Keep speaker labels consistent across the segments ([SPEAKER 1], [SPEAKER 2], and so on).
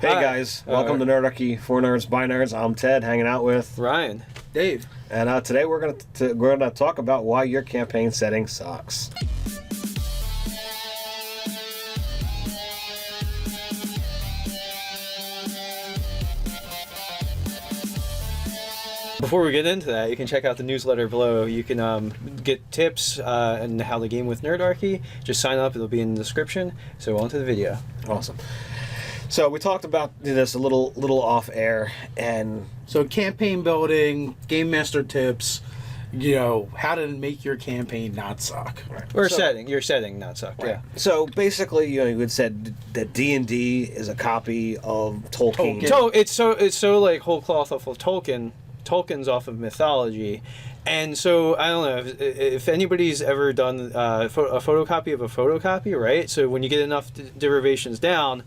[SPEAKER 1] Hey guys, welcome to Nerdarchy for Nerds by Nerds. I'm Ted, hanging out with
[SPEAKER 2] Ryan,
[SPEAKER 3] Dave,
[SPEAKER 1] and today we're gonna talk about why your campaign setting sucks.
[SPEAKER 2] before we get into that, you can check out the newsletter below. You can get tips on how to game with Nerdarchy. Just sign up; it'll be in the description. So on to the video.
[SPEAKER 1] Awesome. So we talked about this a little off air, and
[SPEAKER 3] so campaign building, game master tips, how to make your campaign not suck.
[SPEAKER 1] Right.
[SPEAKER 2] Or your setting not suck. Right. Yeah.
[SPEAKER 1] So basically, you had said that D&D is a copy of Tolkien.
[SPEAKER 2] So it's so like whole cloth off of Tolkien. Tolkien's off of mythology. And so, I don't know, if anybody's ever done a photocopy of a photocopy, right? So when you get enough derivations down,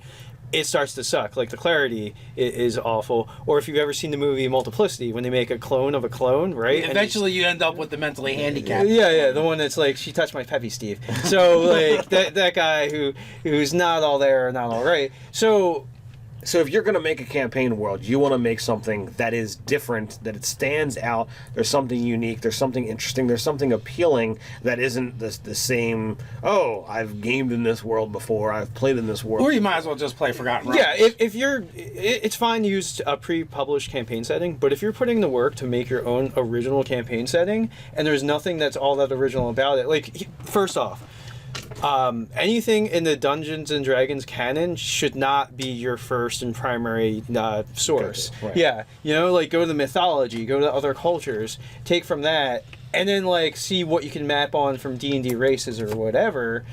[SPEAKER 2] it starts to suck. Like, the clarity is awful. Or if you've ever seen the movie Multiplicity, when they make a clone of a clone, right?
[SPEAKER 3] Eventually you end up with the mentally handicapped.
[SPEAKER 2] Yeah, the one that's like, she touched my peppy Steve. So, like, that guy who's not all there or not all right.
[SPEAKER 1] So if you're going to make a campaign world, you want to make something that is different, that it stands out, there's something unique, there's something interesting, there's something appealing that isn't the same, oh, I've gamed in this world before, I've played in this world.
[SPEAKER 3] Or you might as well just play Forgotten Realms.
[SPEAKER 2] Yeah, if you're, it's fine to use a pre-published campaign setting, but if you're putting the work to make your own original campaign setting, and there's nothing that's all that original about it, like, first off, anything in the Dungeons and Dragons canon should not be your first and primary source.
[SPEAKER 1] Right.
[SPEAKER 2] Yeah, like go to the mythology, go to other cultures, take from that, and then like see what you can map on from D&D races or whatever.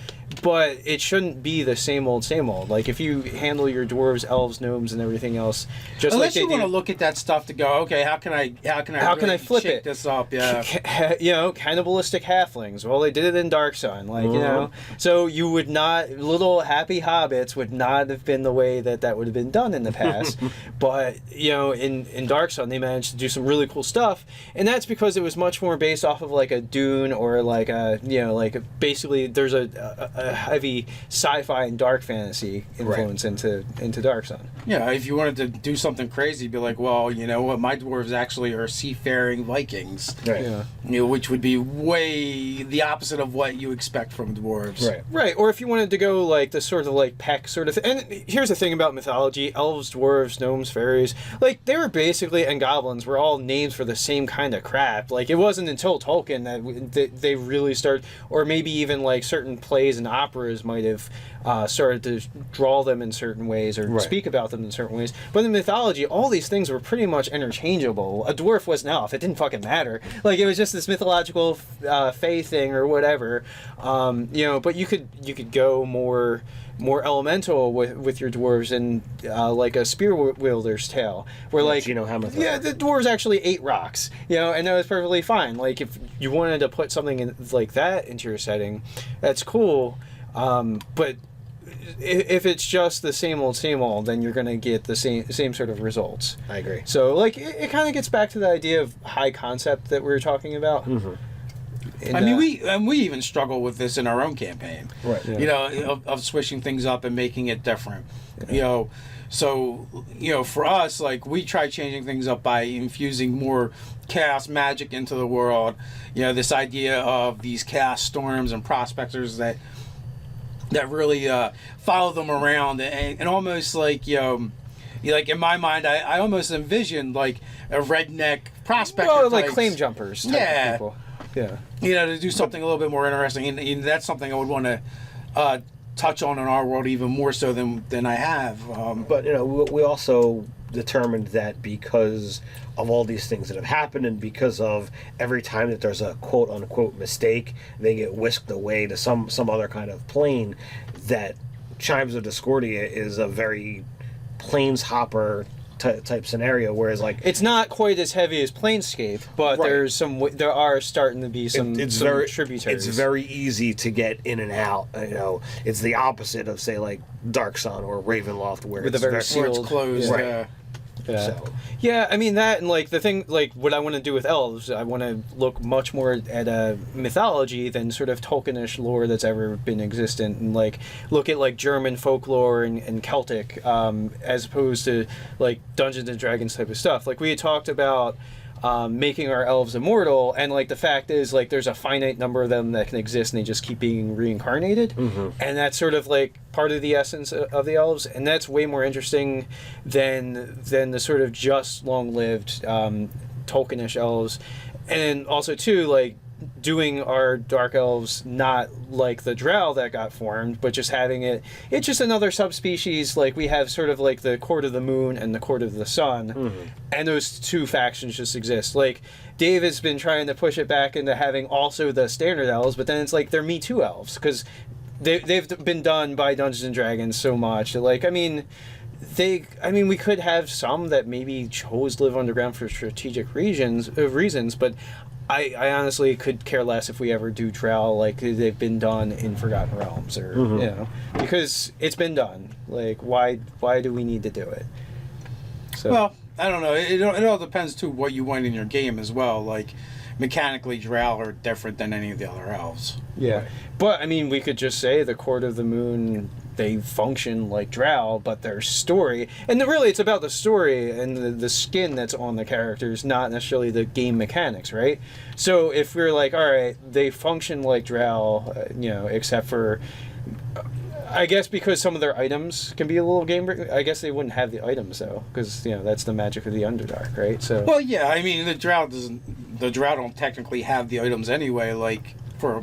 [SPEAKER 2] But it shouldn't be the same old, same old. Like if you handle your dwarves, elves, gnomes, and everything else, just
[SPEAKER 3] unless
[SPEAKER 2] like
[SPEAKER 3] you want to look at that stuff to go, okay, how can I flip
[SPEAKER 2] it?
[SPEAKER 3] This up? Yeah,
[SPEAKER 2] cannibalistic halflings. Well, they did it in Dark Sun, So you would not, little happy hobbits would not have been the way that would have been done in the past. But in Dark Sun, they managed to do some really cool stuff, and that's because it was much more based off of like a Dune or like a basically there's a heavy sci-fi and dark fantasy influence into Dark Sun.
[SPEAKER 3] Yeah, if you wanted to do something crazy, be like, well, you know what, my dwarves actually are seafaring Vikings.
[SPEAKER 1] Right.
[SPEAKER 3] Yeah. Which would be way the opposite of what you expect from dwarves.
[SPEAKER 2] Right. Or if you wanted to go like the sort of like Peck sort of thing. And here's the thing about mythology: elves, dwarves, gnomes, fairies, like they were basically, and goblins were all names for the same kind of crap. Like it wasn't until Tolkien that they really started, or maybe even like certain plays and operas might have started to draw them in certain ways or speak about them in certain ways. But in mythology, all these things were pretty much interchangeable. A dwarf was an elf; it didn't fucking matter. Like it was just this mythological fae thing or whatever. But you could go more elemental with your dwarves and like a spear wielder's tale, where the dwarves actually ate rocks, and that was perfectly fine. Like if you wanted to put something in like that into your setting, that's cool. But if it's just the same old, then you're going to get the same sort of results.
[SPEAKER 1] I agree.
[SPEAKER 2] So like it kind of gets back to the idea of high concept that we were talking about.
[SPEAKER 1] Mm-hmm.
[SPEAKER 3] We even struggle with this in our own campaign,
[SPEAKER 1] right? Yeah.
[SPEAKER 3] Of switching things up and making it different.
[SPEAKER 1] Yeah.
[SPEAKER 3] For us, like we try changing things up by infusing more chaos magic into the world. This idea of these chaos storms and prospectors that really follow them around and almost like like in my mind, I almost envisioned like a redneck prospector.
[SPEAKER 2] Well, like claim jumpers type of people. Yeah.
[SPEAKER 3] To do something a little bit more interesting, and that's something I would want to touch on in our world even more so than I have.
[SPEAKER 1] But we also determined that because of all these things that have happened, and because of every time that there's a quote unquote mistake, they get whisked away to some other kind of plane. That Chimes of Discordia is a very planes hopper type scenario, whereas like
[SPEAKER 2] it's not quite as heavy as Planescape, but there are starting to be some tributaries.
[SPEAKER 1] It's very easy to get in and out. It's the opposite of say like Dark Sun or Ravenloft, where
[SPEAKER 2] it's
[SPEAKER 3] closed.
[SPEAKER 1] Right.
[SPEAKER 2] Yeah.
[SPEAKER 1] So
[SPEAKER 2] Yeah, I mean that, and like the thing, like what I want to do with elves, I want to look much more at a mythology than sort of Tolkienish lore that's ever been existent, and like look at like German folklore and Celtic, as opposed to like Dungeons and Dragons type of stuff. Like we had talked about. Making our elves immortal, and like the fact is like there's a finite number of them that can exist and they just keep being reincarnated, and that's sort of like part of the essence of the elves, and that's way more interesting than the sort of just long-lived Tolkienish elves. And also too, like doing our dark elves not like the drow that got formed, but just having it's just another subspecies. Like we have sort of like the court of the moon and the court of the sun, and those two factions just exist. Like Dave has been trying to push it back into having also the standard elves, but then it's like they're Me Too elves, because they've been done by Dungeons and Dragons so much that, like, I mean we could have some that maybe chose to live underground for strategic reasons, but I honestly could care less if we ever do drow like they've been done in Forgotten Realms, or you know, because it's been done. Like why do we need to do it? So
[SPEAKER 3] Well, I don't know. It all depends too what you want in your game as well. Like mechanically, drow are different than any of the other elves.
[SPEAKER 2] yeah, but I mean we could just say the Court of the Moon, they function like drow, but their story, and really it's about the story and the skin that's on the characters, not necessarily the game mechanics, right? So if we're like, all right, they function like drow, you know, except for, I guess because some of their items can be a little game. I guess they wouldn't have the items though, because you know that's the magic of the Underdark, right? So
[SPEAKER 3] Well, yeah. I mean, the drow don't technically have the items anyway. Like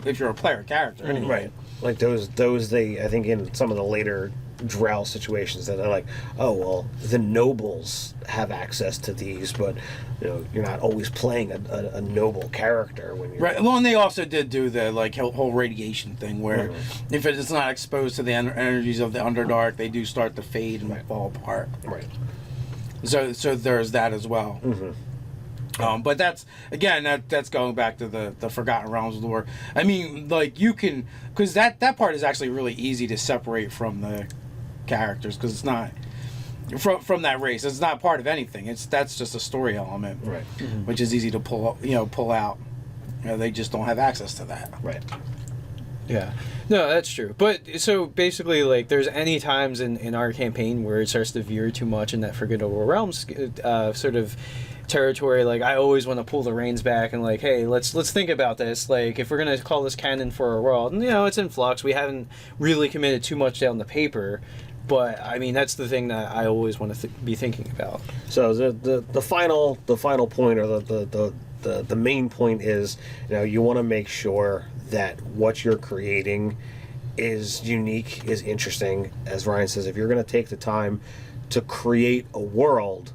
[SPEAKER 3] if you're a player character, anyway.
[SPEAKER 1] right, like those they I think in some of the later drow situations that are like, oh well, the nobles have access to these, but you know you're not always playing a noble character when you're
[SPEAKER 3] Right. Well, and they also did do the like whole radiation thing, where if it's not exposed to the energies of the Underdark, they do start to fade and fall apart.
[SPEAKER 1] right.
[SPEAKER 3] So there's that as well. But that's again that's going back to the Forgotten Realms lore. I mean, like you can, because that part is actually really easy to separate from the characters, because it's not from that race. It's not part of anything. That's just a story element,
[SPEAKER 1] Right.
[SPEAKER 3] Which is easy to pull out. You know, they just don't have access to that.
[SPEAKER 1] Right.
[SPEAKER 2] yeah, no, that's true. But so basically, like, there's any times in our campaign where it starts to veer too much in that Forgettable Realms sort of territory. Like, I always want to pull the reins back and like, hey, let's think about this. Like, if we're gonna call this canon for our world, and you know, it's in flux. We haven't really committed too much down the paper. But I mean, that's the thing that I always want to be thinking about.
[SPEAKER 1] So the final point, or the main point is, you know, you want to make sure that what you're creating is unique, is interesting. As Ryan says, if you're going to take the time to create a world,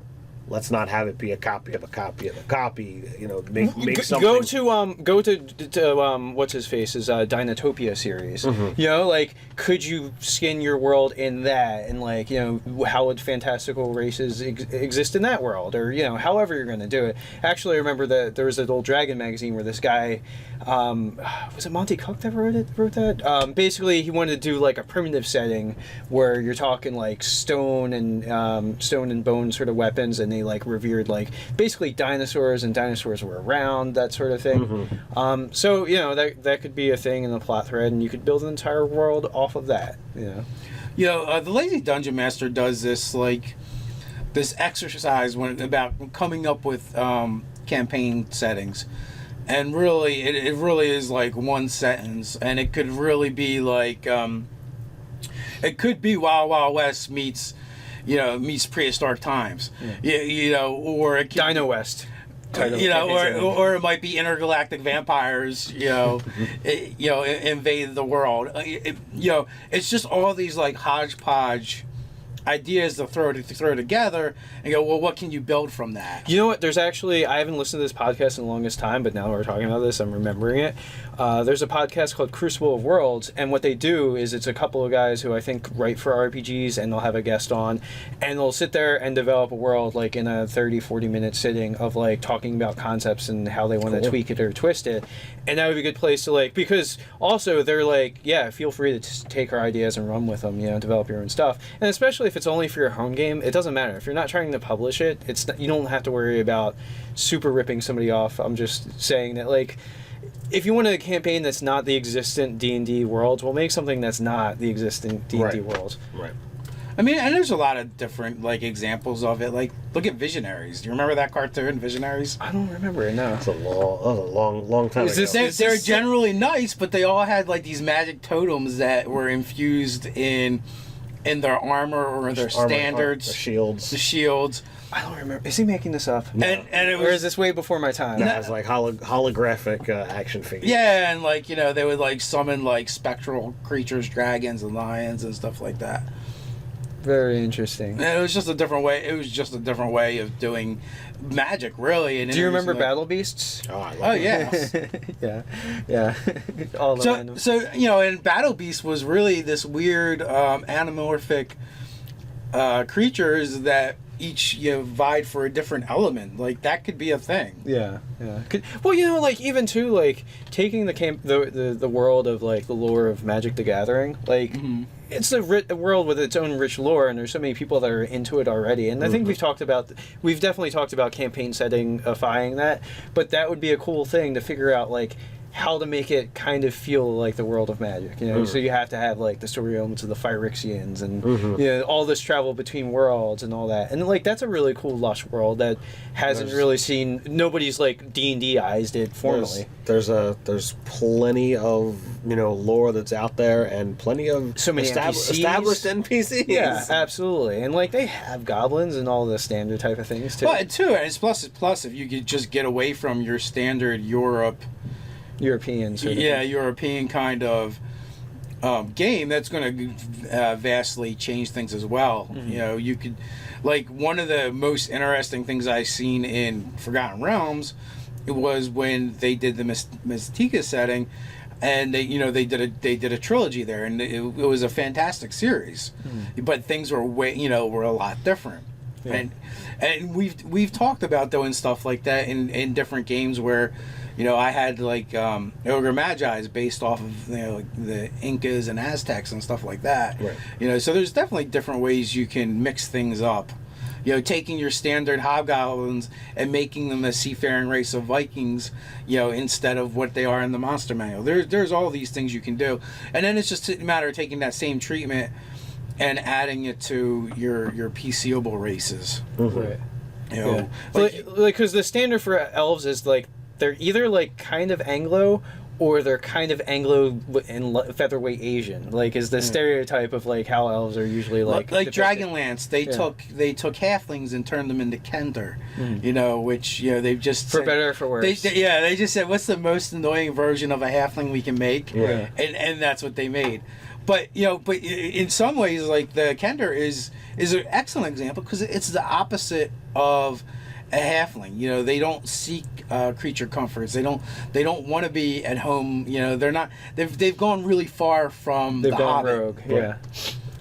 [SPEAKER 1] let's not have it be a copy of a copy of a copy. You know, make something.
[SPEAKER 2] Go to what's his face's Dinotopia series. You know, like, could you skin your world in that, and like, you know, how would fantastical races exist in that world, or you know, however you're going to do it. Actually, I remember that there was an old Dragon magazine where this guy, was it Monty Cook that wrote that? Basically, he wanted to do like a primitive setting where you're talking like stone and bone sort of weapons, and they like revered like basically dinosaurs, and dinosaurs were around, that sort of thing. So you know, that could be a thing in the plot thread, and you could build an entire world off of that. You know,
[SPEAKER 3] The Lazy Dungeon Master does this exercise about coming up with campaign settings, and really it really is like one sentence, and it could really be like it could be Wild Wild West meets prehistoric times. You know, or it could,
[SPEAKER 2] Dino West.
[SPEAKER 3] You know, or it might be intergalactic vampires. You know, invade the world. You know, it's just all these like hodgepodge ideas to throw together and go, well, what can you build from that?
[SPEAKER 2] You know what? There's actually, I haven't listened to this podcast in the longest time, but now that we're talking about this, I'm remembering it. There's a podcast called Crucible of Worlds, and what they do is it's a couple of guys who I think write for RPGs, and they'll have a guest on, and they'll sit there and develop a world like in a 30-40 minute sitting of like talking about concepts and how they want to tweak it or twist it. And that would be a good place to like, because also they're like, yeah, feel free to take our ideas and run with them, you know, develop your own stuff. And especially if if it's only for your home game, it doesn't matter. If you're not trying to publish it, you don't have to worry about super ripping somebody off. I'm just saying that, like, if you want a campaign that's not the existent D&D world, we'll make something that's not the existing D&D world.
[SPEAKER 1] Right.
[SPEAKER 3] I mean, and there's a lot of different like examples of it. Like, look at Visionaries. Do you remember that cartoon, Visionaries?
[SPEAKER 2] I don't remember it now.
[SPEAKER 1] That's a long time ago.
[SPEAKER 3] They're generally nice, but they all had like these magic totems that were infused in their armor or their standards,
[SPEAKER 1] the shields.
[SPEAKER 3] The shields.
[SPEAKER 2] I don't remember. Is he making this up?
[SPEAKER 3] No. And it was,
[SPEAKER 2] or is this way before my time?
[SPEAKER 1] That was like holographic action figures.
[SPEAKER 3] Yeah, and like, you know, they would like summon like spectral creatures, dragons and lions and stuff like that.
[SPEAKER 2] Very interesting.
[SPEAKER 3] And it was just a different way. It was just a different way of doing magic, really. And
[SPEAKER 2] do you remember Battle Beasts?
[SPEAKER 1] Oh, I love
[SPEAKER 3] Oh yes.
[SPEAKER 2] yeah. All the random.
[SPEAKER 3] So you know, and Battle Beast was really this weird anamorphic creatures that each, you know, vied for a different element. Like, that could be a thing.
[SPEAKER 2] Yeah. Well, you know, like, even too, like, taking the world of, like, the lore of Magic the Gathering, like, it's a world with its own rich lore, and there's so many people that are into it already. And I think we've definitely talked about campaign setting-ifying that, but that would be a cool thing to figure out, like, how to make it kind of feel like the world of Magic, you know. So you have to have like the story elements of the Phyrexians and you know, all this travel between worlds and all that. And like, that's a really cool lush world that hasn't really seen, nobody's like D&D-ized it formally.
[SPEAKER 1] There's plenty of, you know, lore that's out there and plenty of
[SPEAKER 2] so many
[SPEAKER 1] established NPCs.
[SPEAKER 2] Yeah, absolutely. And like, they have goblins and all the standard type of things too.
[SPEAKER 3] But too, and it's plus if you could just get away from your standard
[SPEAKER 2] European
[SPEAKER 3] European kind of game, that's going to vastly change things as well. You know, you could, like, one of the most interesting things I've seen in Forgotten Realms, it was when they did the Mystica setting, and they did a trilogy there, and it was a fantastic series, but things were were a lot different. And we've talked about doing stuff like that in different games where, you know, I had like Ogre Magi's based off of, you know, like the Incas and Aztecs and stuff like that.
[SPEAKER 1] Right.
[SPEAKER 3] You know, so there's definitely different ways you can mix things up. You know, taking your standard hobgoblins and making them a seafaring race of Vikings, you know, instead of what they are in the monster manual. There's all these things you can do, and then it's just a matter of taking that same treatment and adding it to your PCable races.
[SPEAKER 2] Right.
[SPEAKER 3] You know,
[SPEAKER 2] like, because the standard for elves is like, they're either like kind of Anglo or they're kind of Anglo and featherweight Asian. Like, is the stereotype of like how elves are usually like
[SPEAKER 3] Dragonlance. They took halflings and turned them into Kender. You know, which, you know, they've just
[SPEAKER 2] for better or for worse.
[SPEAKER 3] They just said, what's the most annoying version of a halfling we can make?
[SPEAKER 2] Yeah.
[SPEAKER 3] And that's what they made. But, you know, but in some ways, like, the Kender is an excellent example because it's the opposite of a halfling. You know, they don't seek creature comforts. They don't want to be at home. You know, they're not. They've gone really far from
[SPEAKER 2] They've
[SPEAKER 3] the
[SPEAKER 2] gone
[SPEAKER 3] Hobbit.
[SPEAKER 2] rogue. Yeah.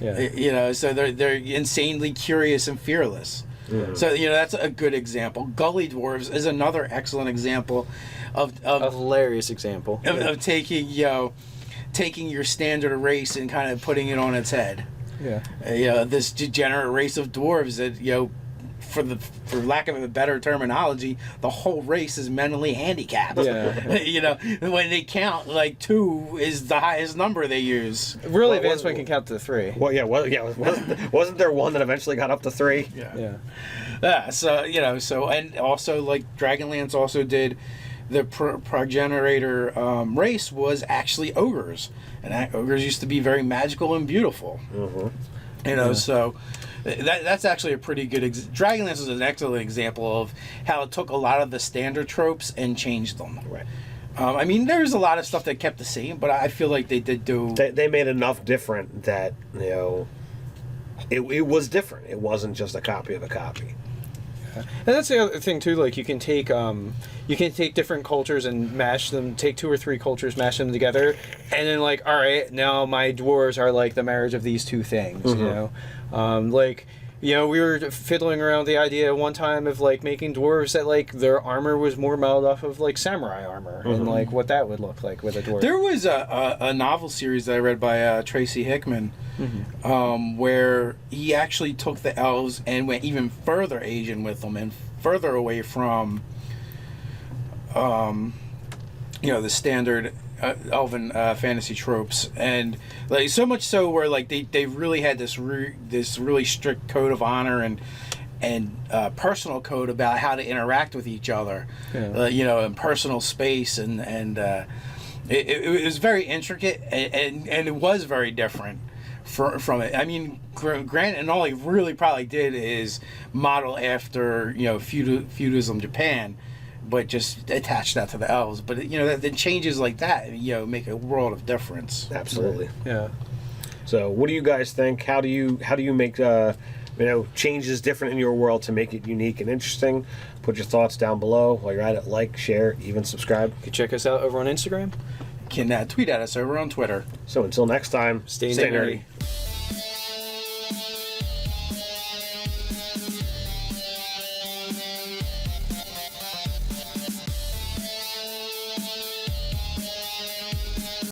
[SPEAKER 3] You know, so they're insanely curious and fearless. So, you know, that's a good example. Gully dwarves is another excellent example of
[SPEAKER 2] a hilarious example
[SPEAKER 3] of taking, you know, taking your standard race and kind of putting it on its head.
[SPEAKER 2] Yeah.
[SPEAKER 3] You know, this degenerate race of dwarves that, you know, for lack of a better terminology, the whole race is mentally handicapped.
[SPEAKER 2] Yeah.
[SPEAKER 3] You know, when they count, like 2 is the highest number they use.
[SPEAKER 2] Really advanced one can count to 3.
[SPEAKER 1] Well, yeah, wasn't there one that eventually got up to 3?
[SPEAKER 2] Yeah.
[SPEAKER 3] So, you know, and also, like, Dragonlance also did the progenitor race was actually ogres, and ogres used to be very magical and beautiful. You know, so that's actually a pretty good. Dragonlance is an excellent example of how it took a lot of the standard tropes and changed them.
[SPEAKER 1] Right.
[SPEAKER 3] I mean, there's a lot of stuff that kept the same, but I feel like they did do.
[SPEAKER 1] They made enough different that, you know, it was different. It wasn't just a copy of a copy.
[SPEAKER 2] And that's the other thing too. Like, you can take different cultures and mash them. Take 2 or 3 cultures, mash them together, and then, like, all right, now my dwarves are like the marriage of these 2 things. You know, like, You know, we were fiddling around with the idea one time of like making dwarves that like their armor was more modeled off of like samurai armor and like what that would look like with a dwarf.
[SPEAKER 3] There was a novel series that I read by Tracy Hickman, where he actually took the elves and went even further Asian with them and further away from, the standard elven fantasy tropes, and like so much so where like they really had this really strict code of honor and personal code about how to interact with each other, in personal space, and it was very intricate and it was very different from it. I mean, granted, and all he really probably did is model after feudalism Japan, but just attach that to the elves. But the changes like that make a world of difference.
[SPEAKER 1] Absolutely.
[SPEAKER 2] Yeah.
[SPEAKER 1] So what do you guys think? How do you make changes different in your world to make it unique and interesting? Put your thoughts down below. While you're at it, like, share, even subscribe.
[SPEAKER 2] You can check us out over on Instagram.
[SPEAKER 3] Can tweet at us over on Twitter.
[SPEAKER 1] So until next time,
[SPEAKER 2] Stay nerdy.